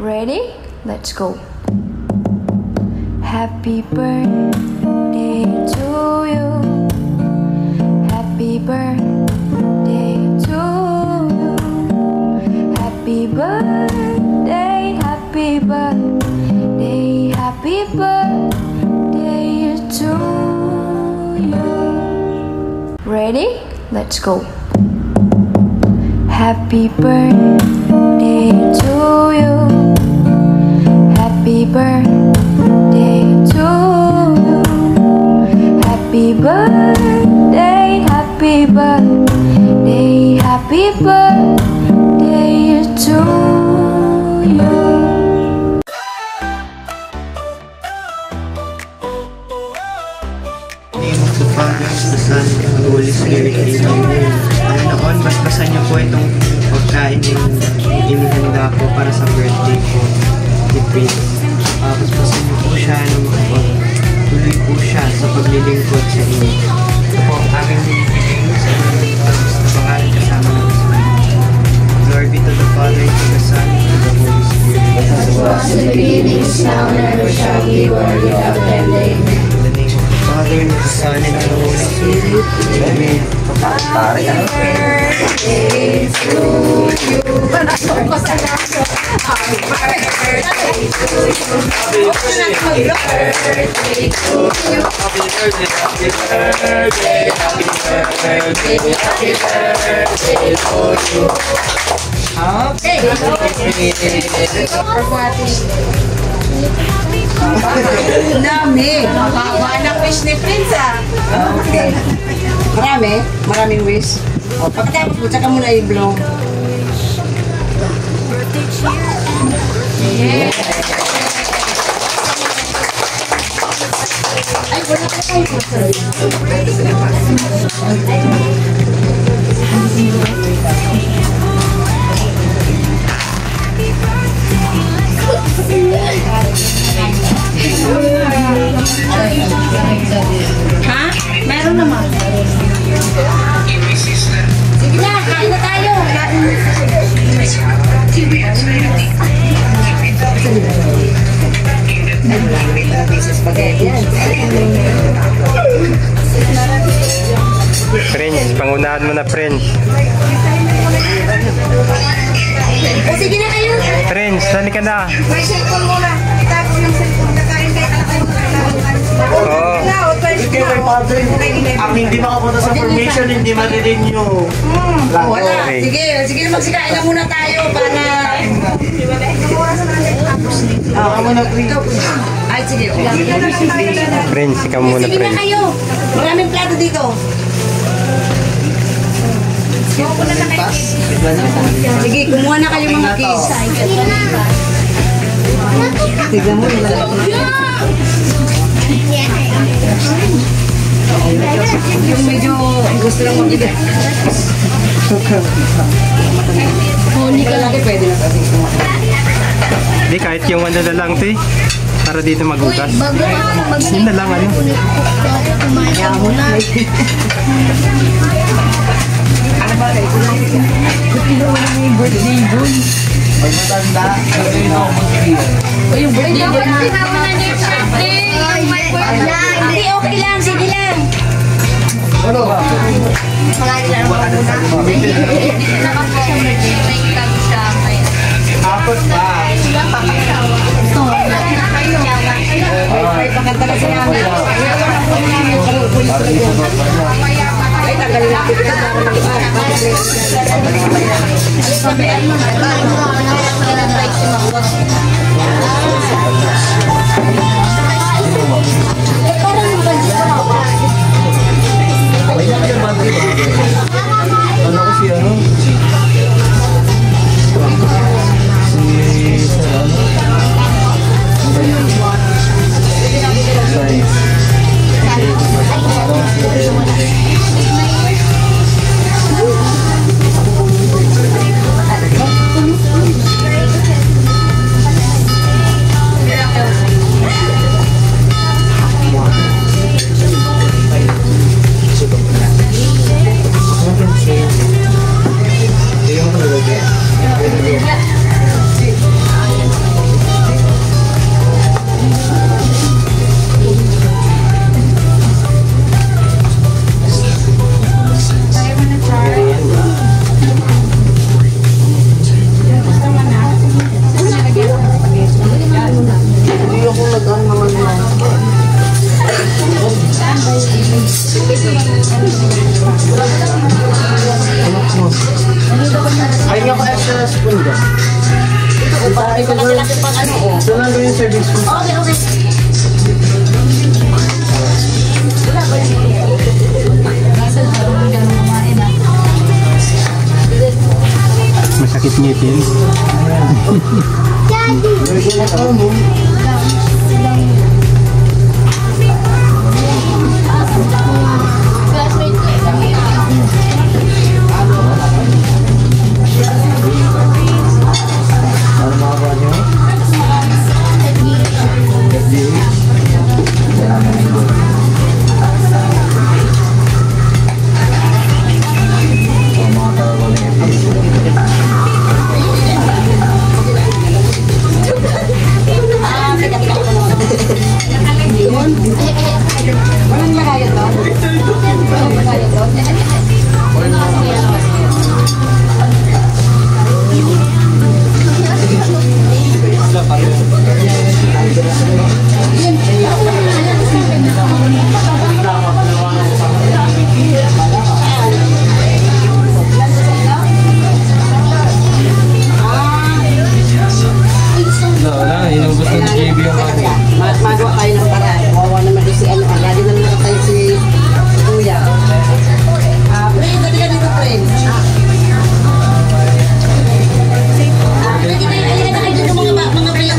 Ready? Let's go. Happy birthday to you. Happy birthday to you. Happy birthday, happy birthday, happy birthday to you. Ready? Let's go. Happy birthday to you. Happy birthday to you. Happy birthday, happy birthday, happy birthday to you. Name of the Father, the Son, and the Holy Spirit. Amen. Panginoon, basbasan niyo po itong pagkain yung inihanda po para sa birthday po ni Prince. Basbasan niyo po siya na makapagtuloy po siya sa paglilingkod sa inyo. Ito po ang aking binibiling sa inyong pangalan kasama ng Espiritu. Glory be to the Father, to the Son, and to the Holy Spirit. As it was in the beginning, is now, and ever shall be, world without end. Amen. In the name of the Father, and of the Son, and of the Holy Spirit. Amen. Happy birthday to you. Happy birthday to you. Happy birthday to you. Happy birthday to you. Happy birthday. Happy birthday. Happy birthday. Happy birthday to you. Dami. Anak wish ni Prince Okay. Maraming wish. Pagkatapos mo, tsaka muna i-blow. Yeah. Ay, wala ka tayo. Ha? Meron naman. Sige na, kain na tayo. Prince, pangunahan mo na, Prince. O sige na kayo. Prince, sali ka na. May cellphone muna. Tapos ng cellphone kakain kayo. Oo. Ang hindi makapunta sa formation, hindi maririn nyo. Wala. Okay. Sige na magsikain na muna tayo para... Ako na prito. Ay, sige. Prince, ikaw muna, Sige na Prince. kayo. Maraming plato dito. Sige, kumuha na kayo mga kids. Tignan mo. Yung medyo gusto lang magbigay. Huli ka lagi, pwede na kasi. Hindi, kahit yung ano na lang, te. Para dito magugas. Yun na lang, ano. Ano ba rin? Yung birthday boy. Pag matanda, sabihin ako mag-feel. O yung birthday boy na. Hindi, okay lang. Sige lang. Ano ba? Apat ba? Ay, pakanta na siya namin. Ay, tagalin natin ito. Sabihan mo na. Ano ko si ano? May malaki-laki pang ano, oh. Ito lang yung service fee. Okay, okay. Wala ba yun? Nasaan ka rin ka nang kumain, ha? Masakit ngipin. Ano makakuha nyo? Walang lagayan to? Walang lagayan to? Wala, inubos na ni JB yung ano. Magawa tayo ng paraan. Kawawa naman din si ano. Lagi naman nakatayo si Kuya. Friend, dali ka dito, friend. Pwede kayo dito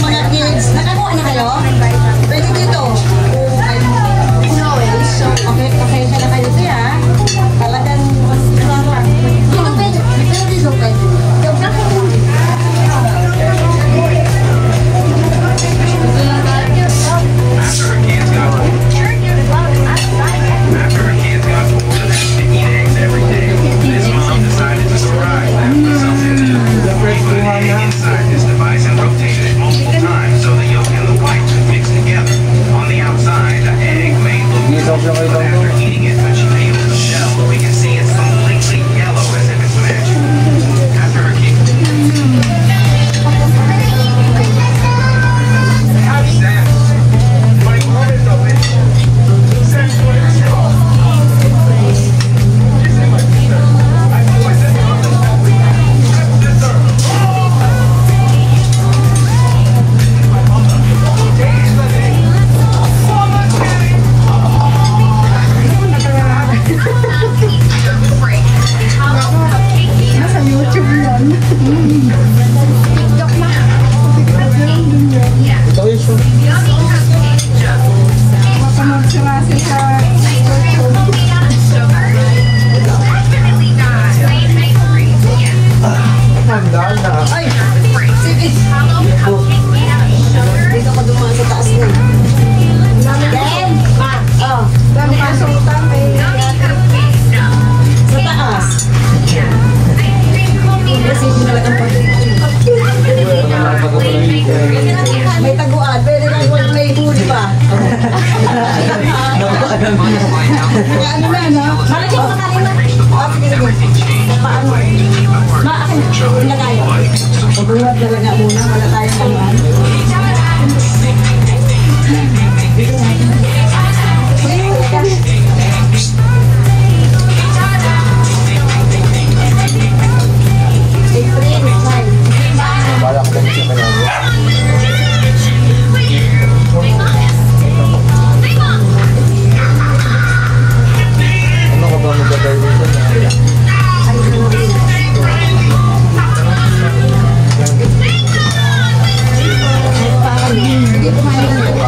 mga kids. Nakakuha na kayo? Pwede dito. Okay, pasensya na kayo siya. Talagang pwede dito, pwede. After her kids got bored of having to eat eggs every day, this mom decided to surprise them with something new. She put an egg inside this device and rotated it multiple times so the yolk and the white could mix together. On the outside, the egg may look blue, but after eating it, when she peels the shell, we can see it's completely yellow as if it's magic. After her kids... Ay! Sige! Dito ka dumaan sa taas na. Dan! Ma! Oh! Dan kasultan kay sa taas. Kasi talagang may taguan. Pwede lang may huli pa. Ano na, no? Malaki mo na kanina. Paano? Maakin na tayo. Pagbuhat talaga muna. Wala tayong naman. Bala ko lang siya kanya. Ano ka ba magdadal dito?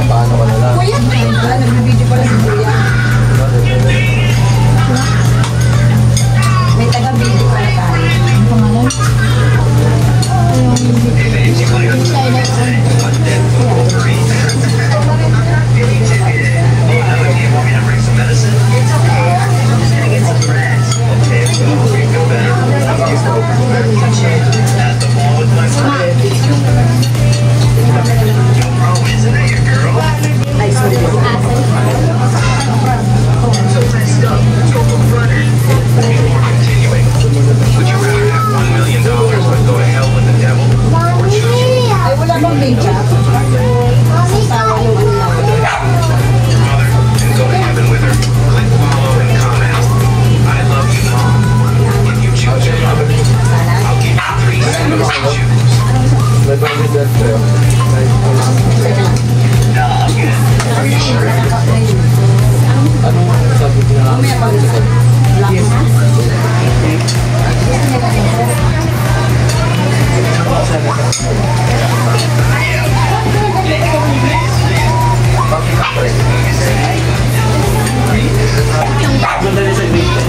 Paano ka na lang? Kuya! Nag-video pala si Kuya. May taga-video pala tayo. Ang pangalan? Ay, wala bang big job? Sasawa yung ano lang. And go to heaven with her. Click follow and comment. I love you, Mom. If you choose your mother, I'll give you 3 seconds to choose. bro. Anong sabi ko na madali sa grade 10.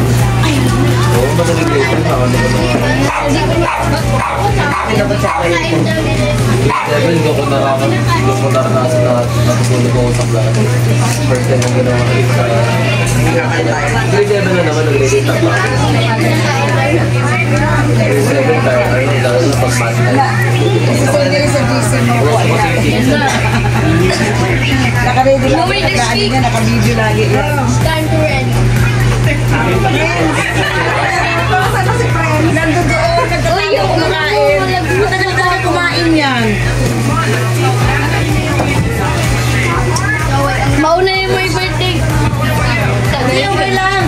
Oo, madali grade 10. Grade 7, doon ko naranasan na natutulog ako sa class. First time ang ginawa ko sa grade 7 na naman, nag-grade 8 ako. Grade 7 tayo, lalo na pag-math na. Isasay sa GC mo. Naka-ready lang. Naka-ready nga, naka-video lagi. Time to rent. Sana si Friend. Nandun doon. Nagtatapos kumain. Matagal ka na kumain yan. Mauna yung may birthday. Hindi, okay lang.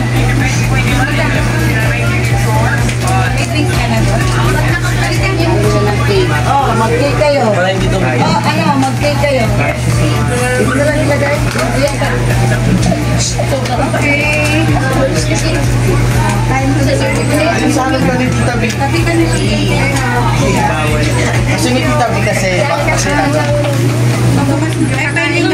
Oh, mag-cake kayo. Wala hindi ito. Oh, mag-cake kayo. Ito na lang ilagay. Sabi ko ni Tita Vic. Kasi ni Tita Vic kasi ano. Ikaw na yung